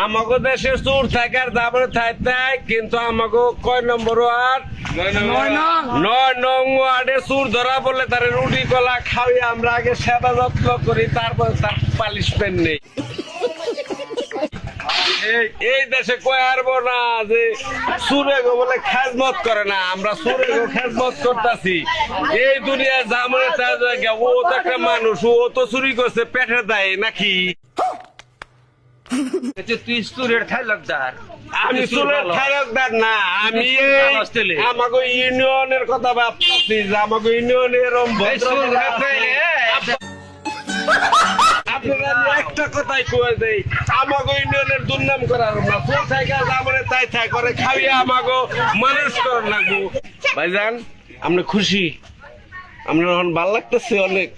আমাকে দেশে চোর থাকার দাবরে থাই কিন্তু আমাকে কয় নম্বর ওয়ার্ড 9 নং ওয়ার্ডে চোর ধরা বললে তার রুটি কলা খাওয়াই আমরা আগে সেবা যত্ন করি, তারপরে তার পানিশমেন্ট নেই। এই দেশে কয় আরবো না যে সুরে গো বলে খেজমত করে না, আমরা সুরে গো খেজমত করতেছি। এই দুনিয়ায় জামনে তার জায়গা, ও তো একটা মানুষ, ও তো চুরি করছে পেটে দেয় নাকি? তুই সুরের থাইলকদার, আমি সুরের থাইলকদার না, আমি আমাকে ইউনিয়নের কথা ভাবতেছি যে আমাকে ইউনিয়নের আপনারা আমি একটা কথাই কয়ে দেই, আমাকে ইউনিয়নের দুর্নাম করার না, চোর থাকা জামনে তাই থাই করে খাইয়া আমাকে মানুষ করার লাগবো। ভাইজান আপনি খুশি? আপনার এখন ভাল লাগতেছে অনেক।